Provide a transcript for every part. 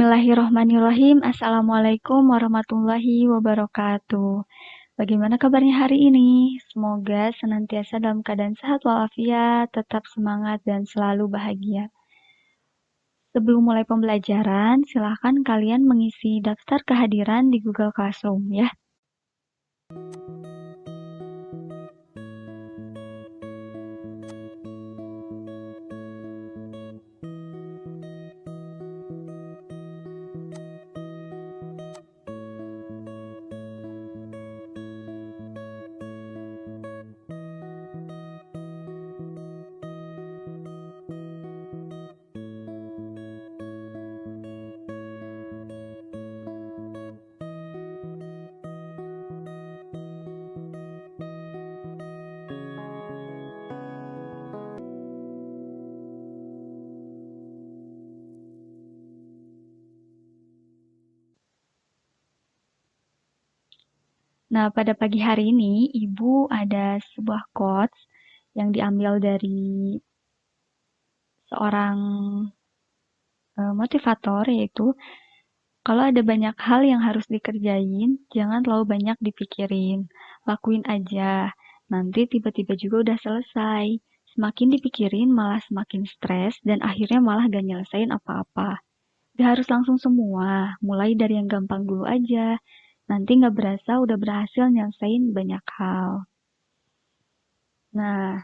Bismillahirrohmanirrohim. Assalamualaikum warahmatullahi wabarakatuh. Bagaimana kabarnya hari ini? Semoga senantiasa dalam keadaan sehat walafiat, tetap semangat dan selalu bahagia. Sebelum mulai pembelajaran, silahkan kalian mengisi daftar kehadiran di Google Classroom ya. Nah, pada pagi hari ini, Ibu ada sebuah quotes yang diambil dari seorang motivator, yaitu kalau ada banyak hal yang harus dikerjain, jangan terlalu banyak dipikirin. Lakuin aja, nanti tiba-tiba juga udah selesai. Semakin dipikirin malah semakin stres dan akhirnya malah gak nyelesain apa-apa. Gak harus langsung semua, mulai dari yang gampang dulu aja. Nanti gak berasa udah berhasil nyelesain banyak hal. Nah,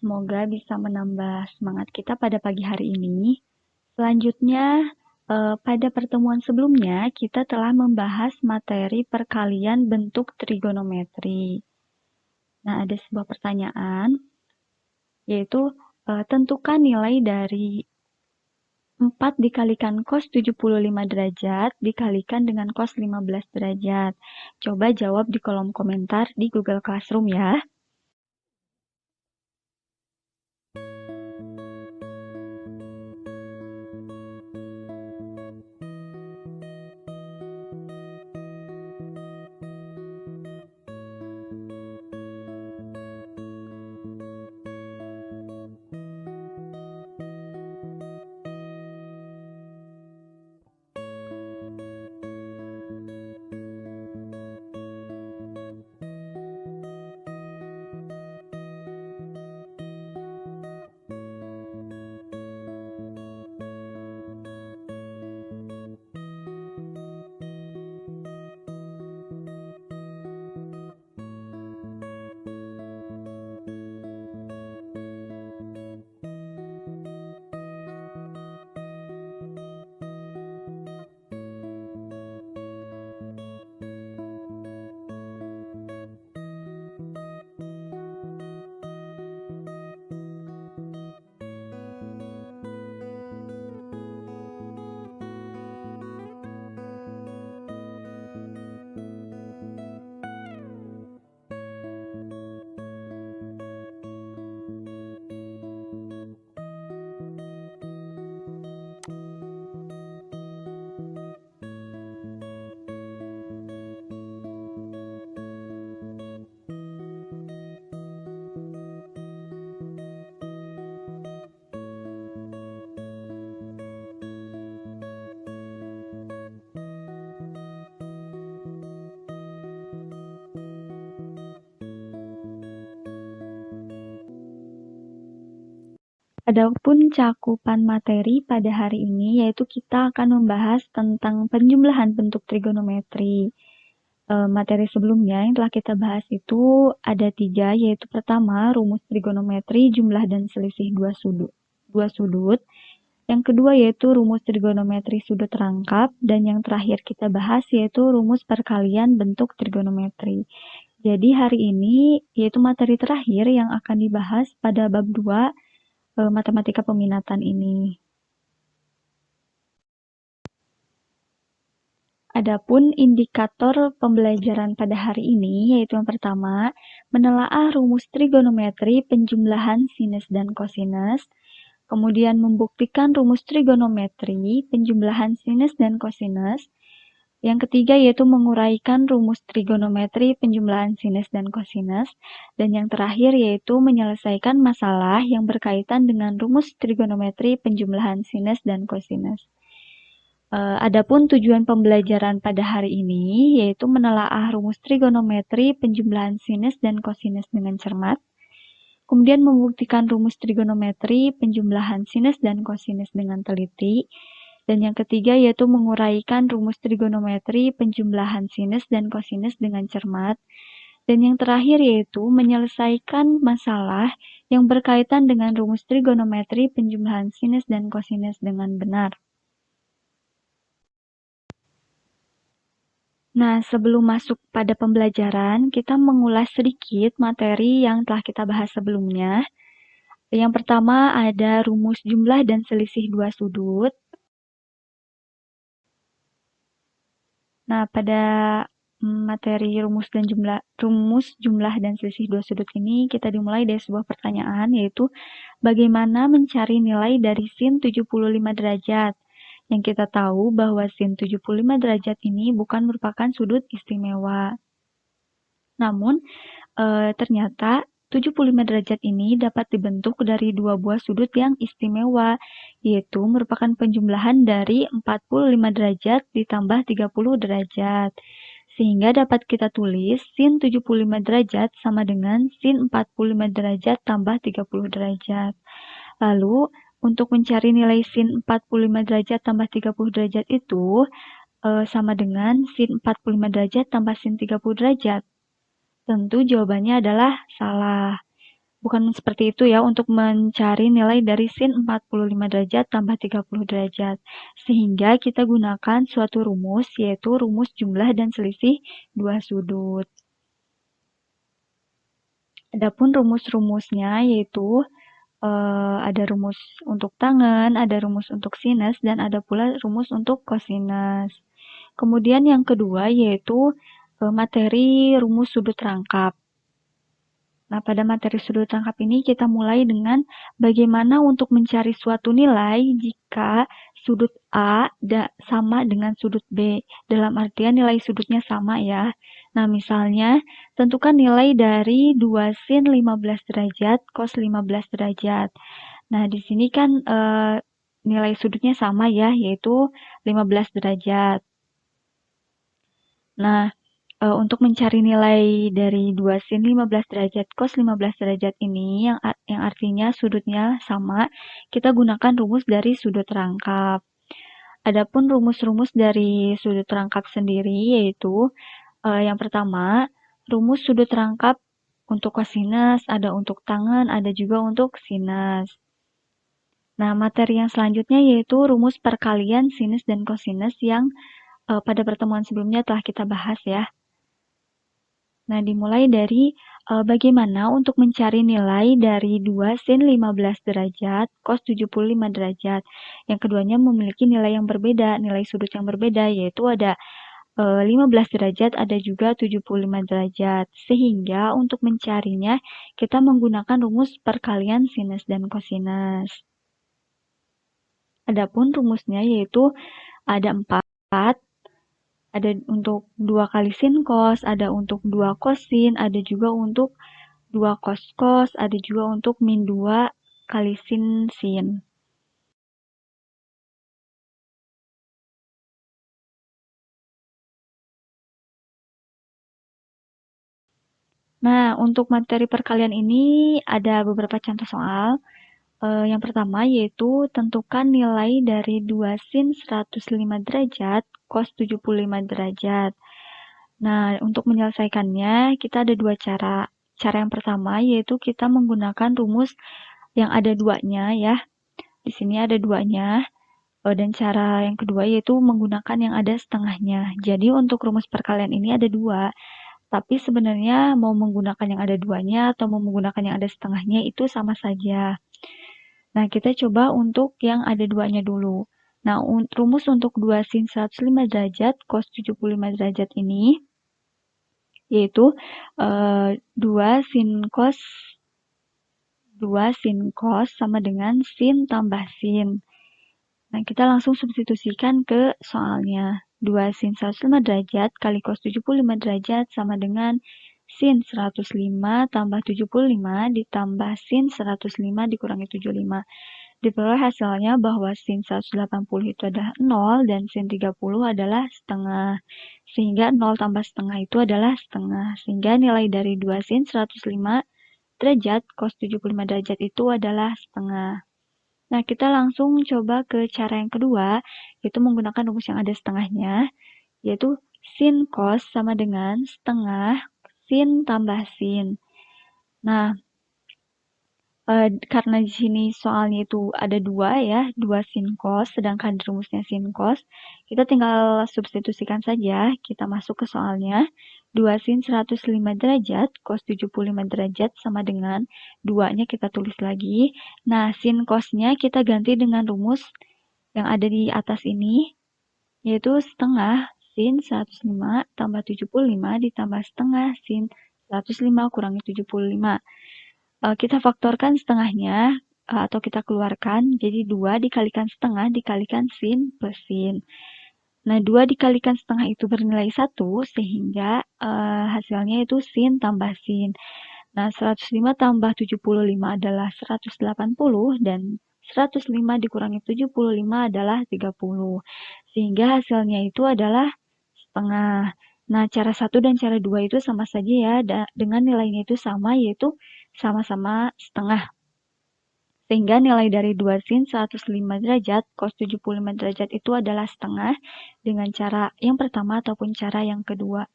semoga bisa menambah semangat kita pada pagi hari ini. Selanjutnya, pada pertemuan sebelumnya, kita telah membahas materi perkalian bentuk trigonometri. Nah, ada sebuah pertanyaan, yaitu tentukan nilai dari 4 dikalikan cos 75 derajat dikalikan dengan cos 15 derajat. Coba jawab di kolom komentar di Google Classroom ya. Adapun cakupan materi pada hari ini, yaitu kita akan membahas tentang penjumlahan bentuk trigonometri. Materi sebelumnya yang telah kita bahas itu ada 3, yaitu pertama, rumus trigonometri, jumlah dan selisih dua sudut. Yang kedua yaitu rumus trigonometri sudut rangkap, dan yang terakhir kita bahas yaitu rumus perkalian bentuk trigonometri. Jadi hari ini yaitu materi terakhir yang akan dibahas pada bab 2 matematika peminatan ini. Adapun indikator pembelajaran pada hari ini yaitu yang pertama, menelaah rumus trigonometri penjumlahan sinus dan kosinus, kemudian membuktikan rumus trigonometri penjumlahan sinus dan kosinus. Yang ketiga yaitu menguraikan rumus trigonometri penjumlahan sinus dan kosinus. Dan yang terakhir yaitu menyelesaikan masalah yang berkaitan dengan rumus trigonometri penjumlahan sinus dan kosinus. Adapun tujuan pembelajaran pada hari ini yaitu menelaah rumus trigonometri penjumlahan sinus dan kosinus dengan cermat, kemudian membuktikan rumus trigonometri penjumlahan sinus dan kosinus dengan teliti, dan yang ketiga yaitu menguraikan rumus trigonometri penjumlahan sinus dan kosinus dengan cermat, dan yang terakhir yaitu menyelesaikan masalah yang berkaitan dengan rumus trigonometri penjumlahan sinus dan kosinus dengan benar. Nah, sebelum masuk pada pembelajaran, kita mengulas sedikit materi yang telah kita bahas sebelumnya. Yang pertama ada rumus jumlah dan selisih dua sudut. Nah, pada materi rumus jumlah dan selisih dua sudut ini kita dimulai dari sebuah pertanyaan, yaitu bagaimana mencari nilai dari sin 75 derajat. Yang kita tahu bahwa sin 75 derajat ini bukan merupakan sudut istimewa. Namun, ternyata 75 derajat ini dapat dibentuk dari dua buah sudut yang istimewa, yaitu merupakan penjumlahan dari 45 derajat ditambah 30 derajat. Sehingga dapat kita tulis sin 75 derajat sama dengan sin 45 derajat tambah 30 derajat. Lalu, untuk mencari nilai sin 45 derajat tambah 30 derajat itu sama dengan sin 45 derajat tambah sin 30 derajat. Tentu jawabannya adalah salah. Bukan seperti itu ya untuk mencari nilai dari sin 45 derajat tambah 30 derajat. Sehingga kita gunakan suatu rumus, yaitu rumus jumlah dan selisih dua sudut. Adapun rumus-rumusnya yaitu ada rumus untuk tangen, ada rumus untuk sinus, dan ada pula rumus untuk kosinus. Kemudian yang kedua yaitu materi rumus sudut rangkap. Nah, pada materi sudut rangkap ini kita mulai dengan bagaimana untuk mencari suatu nilai jika sudut A sama dengan sudut B. Dalam artian nilai sudutnya sama ya. Nah, misalnya tentukan nilai dari 2 sin 15 derajat cos 15 derajat. Nah, di sini kan nilai sudutnya sama ya, yaitu 15 derajat. Nah, untuk mencari nilai dari 2 sin 15 derajat cos 15 derajat ini yang artinya sudutnya sama, kita gunakan rumus dari sudut rangkap. Adapun rumus-rumus dari sudut rangkap sendiri yaitu yang pertama, rumus sudut rangkap untuk kosinus, ada untuk tangen, ada juga untuk sinus. Nah, materi yang selanjutnya yaitu rumus perkalian sinus dan kosinus yang pada pertemuan sebelumnya telah kita bahas ya. Nah, dimulai dari bagaimana untuk mencari nilai dari 2 sin 15 derajat cos 75 derajat. Yang keduanya memiliki nilai yang berbeda, nilai sudut yang berbeda, yaitu ada 15 derajat, ada juga 75 derajat. Sehingga untuk mencarinya, kita menggunakan rumus perkalian sinus dan kosinus. Adapun rumusnya yaitu ada 4. Ada untuk 2 kali sin cos, ada untuk 2 kosin, ada juga untuk 2 cos cos, ada juga untuk min 2 kali sin sin. Nah, untuk materi perkalian ini ada beberapa contoh soal. Yang pertama yaitu tentukan nilai dari 2 sin 105 derajat cos 75 derajat. Nah, untuk menyelesaikannya kita ada dua cara. Cara yang pertama yaitu kita menggunakan rumus yang ada duanya ya. Di sini ada duanya. Dan cara yang kedua yaitu menggunakan yang ada setengahnya. Jadi untuk rumus perkalian ini ada dua. Tapi sebenarnya mau menggunakan yang ada duanya atau mau menggunakan yang ada setengahnya itu sama saja. Nah, kita coba untuk yang ada duanya dulu. Nah, rumus untuk 2 sin 105 derajat cos 75 derajat ini yaitu 2 sin cos sama dengan sin tambah sin. Nah, kita langsung substitusikan ke soalnya. 2 sin 105 derajat kali cos 75 derajat sama dengan sin 105 tambah 75 ditambah sin 105 dikurangi 75. diperoleh hasilnya bahwa sin 180 itu adalah 0 dan sin 30 adalah setengah. Sehingga 0 tambah setengah itu adalah setengah. Sehingga nilai dari 2 sin 105 derajat cos 75 derajat itu adalah setengah. Nah, kita langsung coba ke cara yang kedua, yaitu menggunakan rumus yang ada setengahnya, yaitu sin cos sama dengan setengah sin tambah sin. Nah, karena di sini soalnya itu ada dua ya, 2 sin cos, sedangkan rumusnya sin cos, kita tinggal substitusikan saja, kita masuk ke soalnya, 2 sin 105 derajat, cos 75 derajat sama dengan 2-nya kita tulis lagi. Nah, sin cosnya kita ganti dengan rumus yang ada di atas ini, yaitu setengah sin 105 tambah 75 ditambah setengah sin 105 kurangi 75. Kita faktorkan setengahnya atau kita keluarkan, jadi 2 dikalikan setengah dikalikan sin plus sin. Nah, 2 dikalikan setengah itu bernilai 1, sehingga hasilnya itu sin tambah sin. Nah, 105 tambah 75 adalah 180, dan 105 dikurangi 75 adalah 30. Sehingga hasilnya itu adalah setengah. Nah, cara 1 dan cara 2 itu sama saja ya, dengan nilainya itu sama, yaitu sama-sama setengah. Sehingga nilai dari 2 sin 105 derajat cos 75 derajat itu adalah setengah dengan cara yang pertama ataupun cara yang kedua.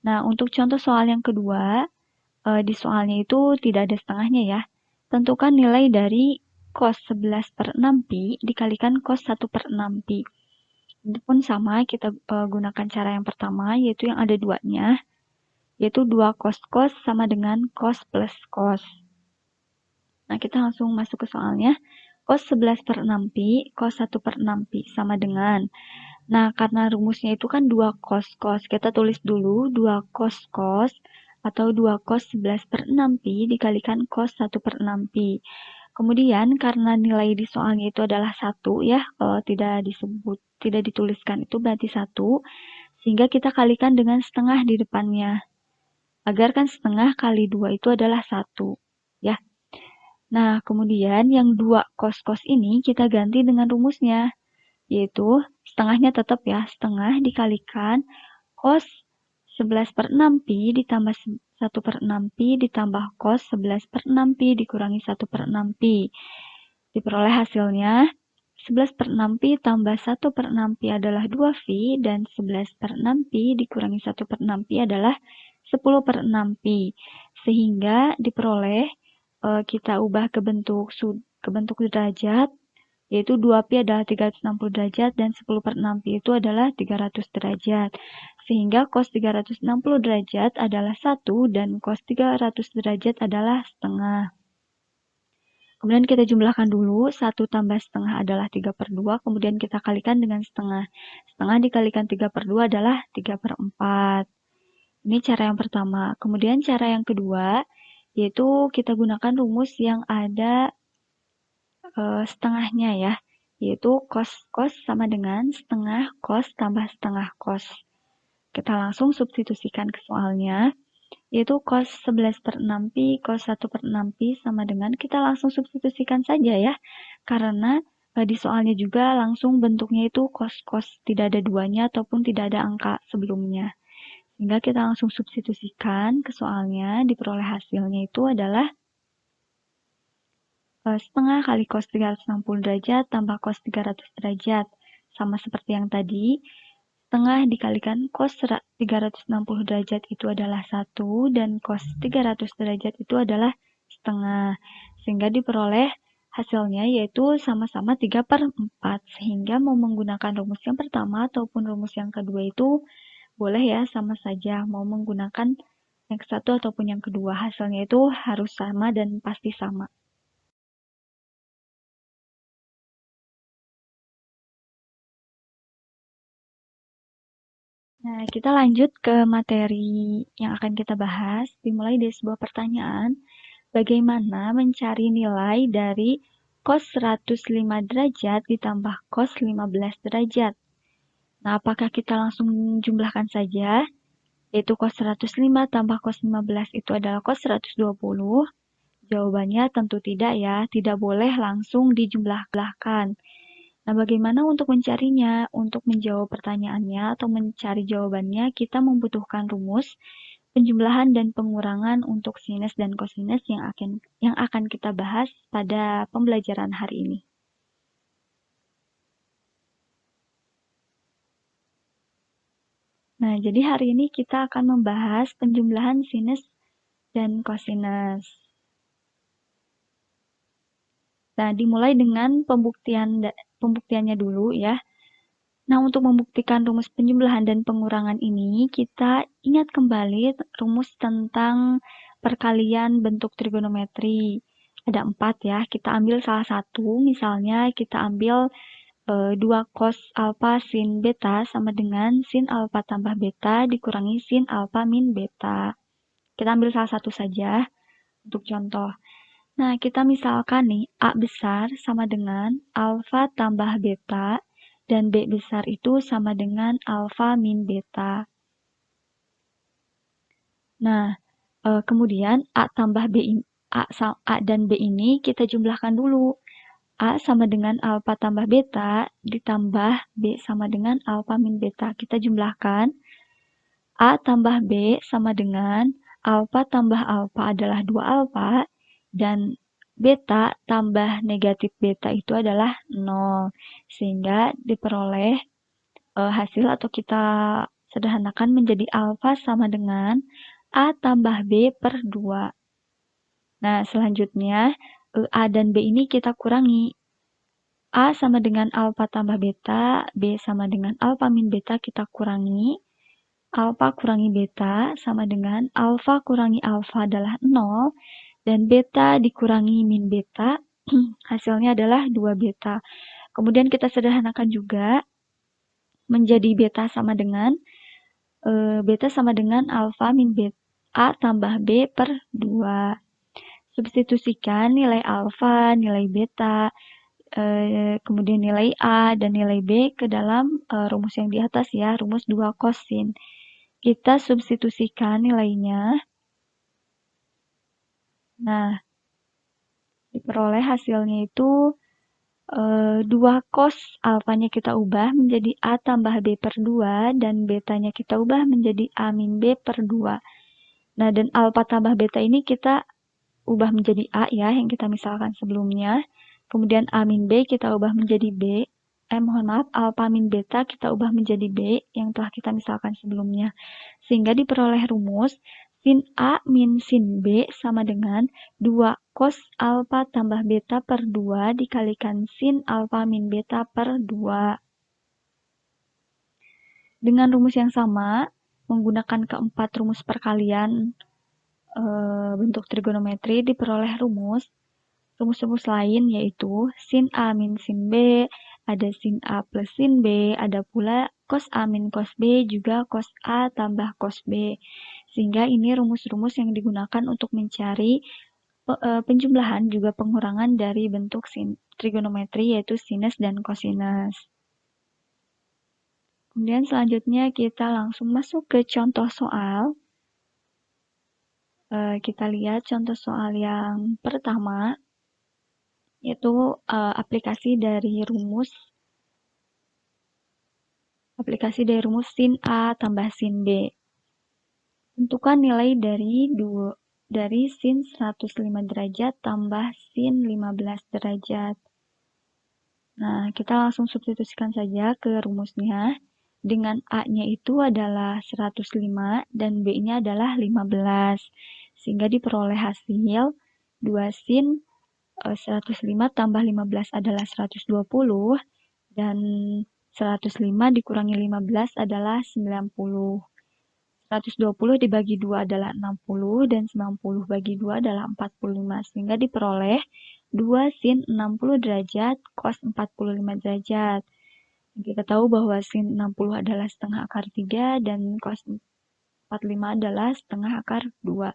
Nah, untuk contoh soal yang kedua, di soalnya itu tidak ada setengahnya ya. Tentukan nilai dari cos 11/6pi dikalikan cos 1/6pi. Itu pun sama, kita gunakan cara yang pertama, yaitu yang ada 2-nya, yaitu 2 cos sama dengan cos plus cos. Nah, kita langsung masuk ke soalnya. Cos 11/6pi, cos 1/6pi sama dengan. Nah, karena rumusnya itu kan 2 cos. Kita tulis dulu 2 cos atau 2 cos 11/6pi dikalikan cos 1/6pi. Kemudian, karena nilai di soalnya itu adalah 1 ya, kalau tidak dituliskan itu berarti 1, sehingga kita kalikan dengan setengah di depannya. Agar kan setengah kali 2 itu adalah 1, ya. Nah, kemudian yang 2 cos ini kita ganti dengan rumusnya, yaitu setengahnya tetap ya, setengah dikalikan cos 11/6pi ditambah 1/6pi ditambah cos 11/6pi dikurangi 1/6pi. Diperoleh hasilnya 11/6pi tambah 1/6pi adalah 2pi, dan 11/6pi dikurangi 1/6pi adalah 10/6pi. Sehingga diperoleh, kita ubah ke bentuk derajat, yaitu 2pi adalah 360 derajat dan 10/6pi itu adalah 300 derajat. Sehingga cos 360 derajat adalah 1 dan cos 300 derajat adalah setengah. Kemudian kita jumlahkan dulu, 1 tambah setengah adalah 3/2, kemudian kita kalikan dengan setengah. Setengah dikalikan 3/2 adalah 3/4. Ini cara yang pertama. Kemudian cara yang kedua, yaitu kita gunakan rumus yang ada setengahnya ya, yaitu cos sama dengan setengah cos tambah setengah cos. Kita langsung substitusikan ke soalnya, yaitu cos 11/6pi, cos 1/6pi sama dengan, kita langsung substitusikan saja ya, karena di soalnya juga langsung bentuknya itu cos, tidak ada duanya ataupun tidak ada angka sebelumnya. Sehingga kita langsung substitusikan ke soalnya, diperoleh hasilnya itu adalah setengah kali cos 360 derajat tambah cos 300 derajat. Sama seperti yang tadi, setengah dikalikan cos 360 derajat itu adalah 1, dan cos 300 derajat itu adalah setengah. Sehingga diperoleh hasilnya yaitu sama-sama 3/4. Sehingga mau menggunakan rumus yang pertama ataupun rumus yang kedua itu boleh ya, sama saja. Mau menggunakan yang satu ataupun yang kedua, hasilnya itu harus sama dan pasti sama. Nah, kita lanjut ke materi yang akan kita bahas, dimulai dari sebuah pertanyaan, bagaimana mencari nilai dari cos 105 derajat ditambah cos 15 derajat. Nah, apakah kita langsung jumlahkan saja, yaitu cos 105 tambah cos 15 itu adalah cos 120, Jawabannya tentu tidak ya, tidak boleh langsung dijumlahkan. Nah, bagaimana untuk mencarinya? Untuk menjawab pertanyaannya atau mencari jawabannya, kita membutuhkan rumus penjumlahan dan pengurangan untuk sinus dan kosinus yang akan kita bahas pada pembelajaran hari ini. Nah, jadi hari ini kita akan membahas penjumlahan sinus dan kosinus. Nah, dimulai dengan pembuktiannya dulu ya. Nah, untuk membuktikan rumus penjumlahan dan pengurangan ini, kita ingat kembali rumus tentang perkalian bentuk trigonometri. Ada 4 ya, kita ambil salah satu, misalnya kita ambil 2 cos alfa sin beta sama dengan sin alfa tambah beta dikurangi sin alfa min beta. Kita ambil salah satu saja untuk contoh. Nah, kita misalkan nih, A besar sama dengan alfa tambah beta, dan B besar itu sama dengan alfa min beta. Nah, kemudian A tambah B ini, A dan B ini kita jumlahkan dulu. A sama dengan alfa tambah beta, ditambah B sama dengan alfa min beta. Kita jumlahkan. A tambah B sama dengan alfa tambah alfa adalah 2 alfa, dan beta tambah negatif beta itu adalah 0. Sehingga diperoleh hasil atau kita sederhanakan menjadi alfa sama dengan A tambah B per 2. Nah, selanjutnya A dan B ini kita kurangi. A sama dengan alfa tambah beta, B sama dengan alfa min beta kita kurangi. Alfa kurangi beta sama dengan alfa kurangi alfa adalah 0, dan beta dikurangi min beta, hasilnya adalah 2 beta. Kemudian kita sederhanakan juga, menjadi beta sama dengan alfa min beta A tambah B per 2. Substitusikan nilai alfa, nilai beta, kemudian nilai A dan nilai B ke dalam rumus yang di atas ya, rumus 2 kosin. Kita substitusikan nilainya. Nah, diperoleh hasilnya itu 2 cos alfanya kita ubah menjadi A tambah B per 2, dan betanya kita ubah menjadi A min B per 2. Nah, dan alfa tambah beta ini kita ubah menjadi A ya, yang kita misalkan sebelumnya. Kemudian A min B kita ubah menjadi B. Alfa min beta kita ubah menjadi B, yang telah kita misalkan sebelumnya. Sehingga diperoleh rumus sin A min sin B sama dengan 2 cos alfa tambah beta per 2 dikalikan sin alfa min beta per 2. Dengan rumus yang sama, menggunakan keempat rumus perkalian bentuk trigonometri, diperoleh rumus-rumus lain yaitu sin A min sin B, ada sin A plus sin B, ada pula cos A min cos B, juga cos A tambah cos B. Sehingga ini rumus-rumus yang digunakan untuk mencari penjumlahan juga pengurangan dari bentuk trigonometri yaitu sinus dan kosinus. Kemudian selanjutnya kita langsung masuk ke contoh soal. Kita lihat contoh soal yang pertama, yaitu aplikasi dari rumus sin A tambah sin B. Tentukan nilai dari sin 105 derajat tambah sin 15 derajat. Nah, kita langsung substitusikan saja ke rumusnya. Dengan A-nya itu adalah 105 dan B-nya adalah 15. Sehingga diperoleh hasil 2 sin 105 tambah 15 adalah 120, dan 105 dikurangi 15 adalah 90. 120 dibagi 2 adalah 60, dan 90 bagi 2 adalah 45. Sehingga diperoleh 2 sin 60 derajat cos 45 derajat. Kita tahu bahwa sin 60 adalah setengah akar 3 dan cos 45 adalah setengah akar 2.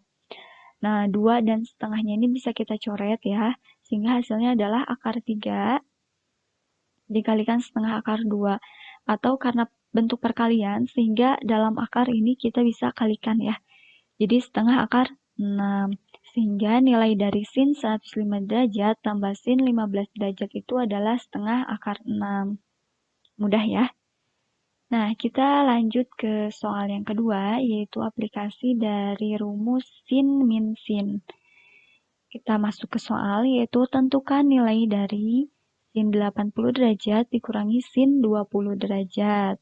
Nah, 2 dan setengahnya ini bisa kita coret ya, sehingga hasilnya adalah akar 3 dikalikan setengah akar 2. Atau karena bentuk perkalian, sehingga dalam akar ini kita bisa kalikan ya. Jadi setengah akar 6. Sehingga nilai dari sin 105 derajat tambah sin 15 derajat itu adalah setengah akar 6. Mudah ya? Nah, kita lanjut ke soal yang kedua, yaitu aplikasi dari rumus sin min sin. Kita masuk ke soal, yaitu tentukan nilai dari sin 80 derajat dikurangi sin 20 derajat.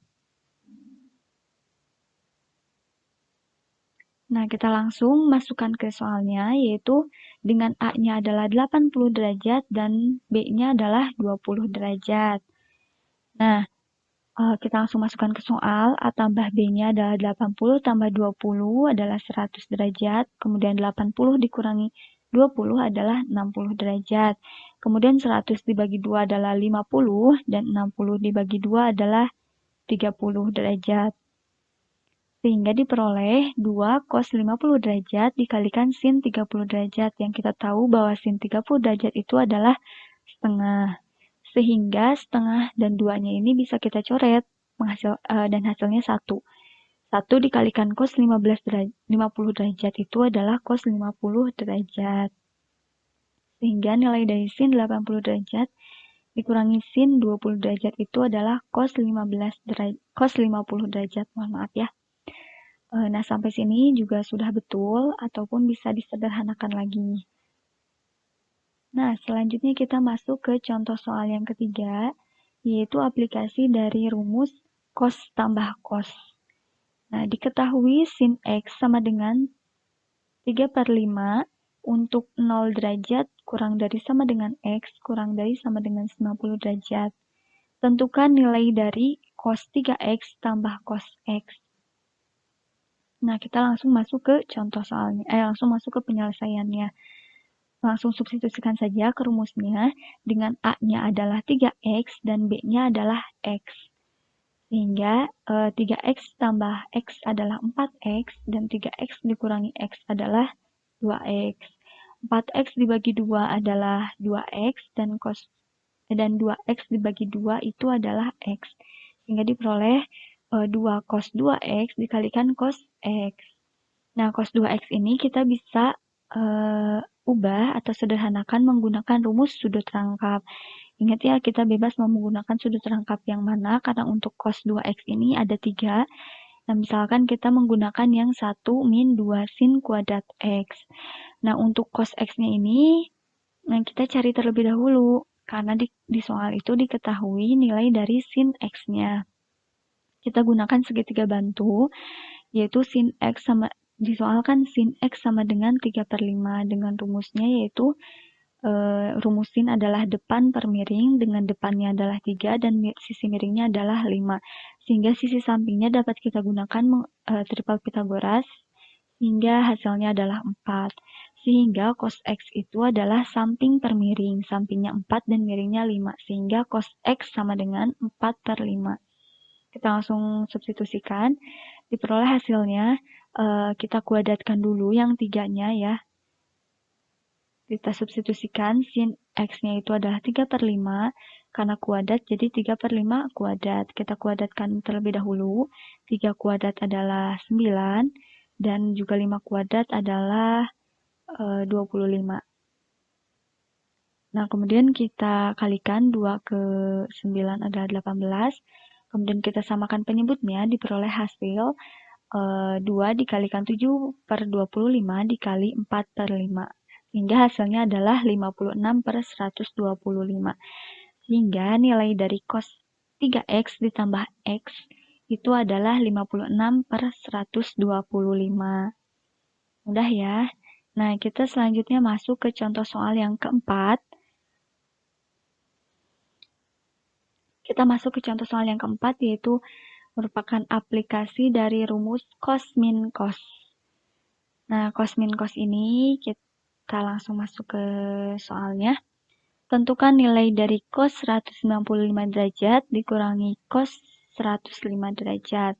Nah, kita langsung masukkan ke soalnya, yaitu dengan A-nya adalah 80 derajat dan B-nya adalah 20 derajat. Nah, kita langsung masukkan ke soal. A tambah B-nya adalah 80 tambah 20 adalah 100 derajat. Kemudian 80 dikurangi 20 adalah 60 derajat. Kemudian 100 dibagi 2 adalah 50 dan 60 dibagi 2 adalah 30 derajat. Sehingga diperoleh 2 cos 50 derajat dikalikan sin 30 derajat. Yang kita tahu bahwa sin 30 derajat itu adalah setengah. Sehingga setengah dan 2-nya ini bisa kita coret dan hasilnya 1. 1 dikalikan cos 50 derajat itu adalah cos 50 derajat. Sehingga nilai dari sin 80 derajat dikurangi sin 20 derajat itu adalah cos 50 derajat. Mohon maaf ya. Nah, sampai sini juga sudah betul ataupun bisa disederhanakan lagi. Nah, selanjutnya kita masuk ke contoh soal yang ketiga, yaitu aplikasi dari rumus cos tambah cos. Nah, diketahui sin X sama dengan 3/5 untuk 0 derajat kurang dari sama dengan X kurang dari sama dengan 90 derajat. Tentukan nilai dari cos 3X tambah cos X. Nah, kita langsung masuk ke contoh soalnya, langsung masuk ke penyelesaiannya. Langsung substitusikan saja ke rumusnya, dengan A-nya adalah 3X dan B-nya adalah X. Sehingga 3X tambah X adalah 4X dan 3X dikurangi X adalah 2X. 4X dibagi 2 adalah 2X dan 2X dibagi 2 itu adalah X. Sehingga diperoleh 2 cos 2X dikalikan cos X. Nah, cos 2X ini kita bisa ubah atau sederhanakan menggunakan rumus sudut rangkap. Ingat ya, kita bebas mau menggunakan sudut rangkap yang mana, karena untuk cos 2X ini ada 3. Nah, misalkan kita menggunakan yang 1 min 2 sin kuadrat X. Nah, untuk cos X-nya ini, kita cari terlebih dahulu, karena di soal itu diketahui nilai dari sin X-nya. Kita gunakan segitiga bantu, yaitu sin X sama, disoalkan sin X sama dengan 3/5 dengan rumusnya yaitu rumus sin adalah depan per miring dengan depannya adalah 3 dan sisi miringnya adalah 5. Sehingga sisi sampingnya dapat kita gunakan triple Pythagoras hingga hasilnya adalah 4. Sehingga cos X itu adalah samping per miring. Sampingnya 4 dan miringnya 5. Sehingga cos X sama dengan 4/5. Kita langsung substitusikan. Diperoleh hasilnya, kita kuadratkan dulu yang 3-nya ya. Kita substitusikan sin X-nya itu adalah 3/5. Karena kuadrat, jadi 3/5 kuadrat. Kita kuadratkan terlebih dahulu. 3 kuadrat adalah 9. Dan juga 5 kuadrat adalah 25. Nah, kemudian kita kalikan 2 ke 9 adalah 18. Kemudian kita samakan penyebutnya, diperoleh hasil 2 dikalikan 7/25 dikali 4/5. Sehingga hasilnya adalah 56/125. Sehingga nilai dari cos 3X ditambah X itu adalah 56/125. Mudah ya. Nah, kita selanjutnya masuk ke contoh soal yang keempat. Kita masuk ke contoh soal yang keempat, yaitu merupakan aplikasi dari rumus cos min cos. Nah, cos min cos ini kita langsung masuk ke soalnya. Tentukan nilai dari cos 195 derajat dikurangi cos 105 derajat.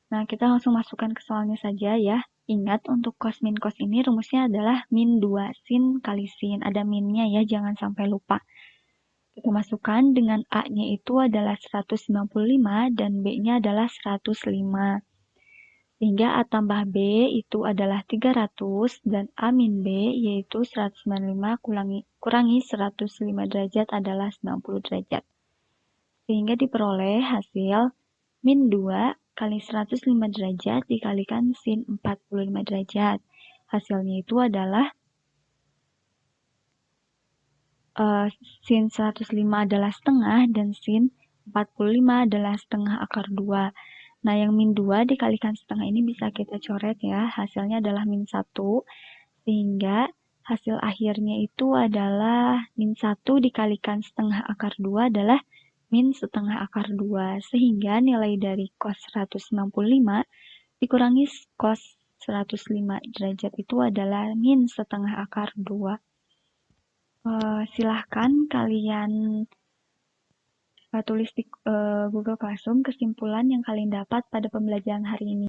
Nah, kita langsung masukkan ke soalnya saja ya. Ingat, untuk cos min cos ini rumusnya adalah min 2 sin kali sin. Ada minnya ya, jangan sampai lupa. Kita masukkan dengan A-nya itu adalah 195 dan B-nya adalah 105. Sehingga A tambah B itu adalah 300 dan A min B yaitu 195 kurangi 105 derajat adalah 90 derajat. Sehingga diperoleh hasil min 2 kali 105 derajat dikalikan sin 45 derajat. Hasilnya itu adalah sin 105 adalah setengah dan sin 45 adalah setengah akar 2. Nah, yang min 2 dikalikan setengah ini bisa kita coret ya. Hasilnya adalah min 1. Sehingga hasil akhirnya itu adalah min 1 dikalikan setengah akar 2 adalah min setengah akar 2. Sehingga nilai dari cos 165 dikurangi cos 105 derajat itu adalah min setengah akar 2. Silahkan kalian tulis di Google Classroom kesimpulan yang kalian dapat pada pembelajaran hari ini.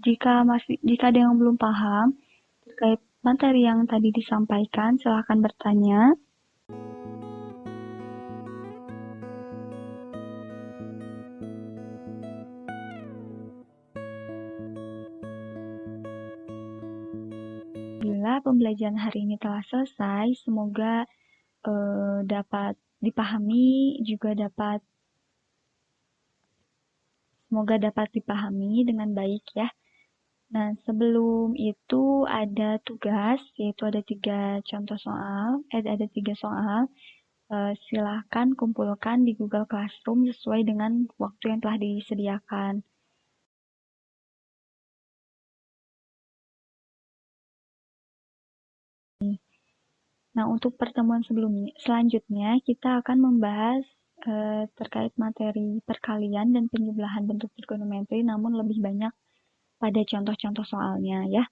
Jika ada yang belum paham terkait materi yang tadi disampaikan, silakan bertanya. Bila pembelajaran hari ini telah selesai, semoga dapat dipahami dengan baik ya. Nah, sebelum itu ada tugas, yaitu ada 3 soal. Silahkan kumpulkan di Google Classroom sesuai dengan waktu yang telah disediakan. Nah, untuk pertemuan selanjutnya kita akan membahas terkait materi perkalian dan penjumlahan bentuk trigonometri, namun lebih banyak pada contoh-contoh soalnya ya.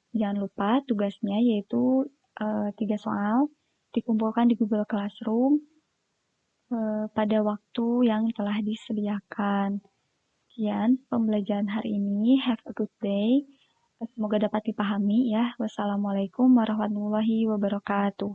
Jangan lupa tugasnya yaitu 3 soal dikumpulkan di Google Classroom pada waktu yang telah disediakan. Sekian pembelajaran hari ini. Have a good day. Semoga dapat dipahami ya. Wassalamualaikum warahmatullahi wabarakatuh.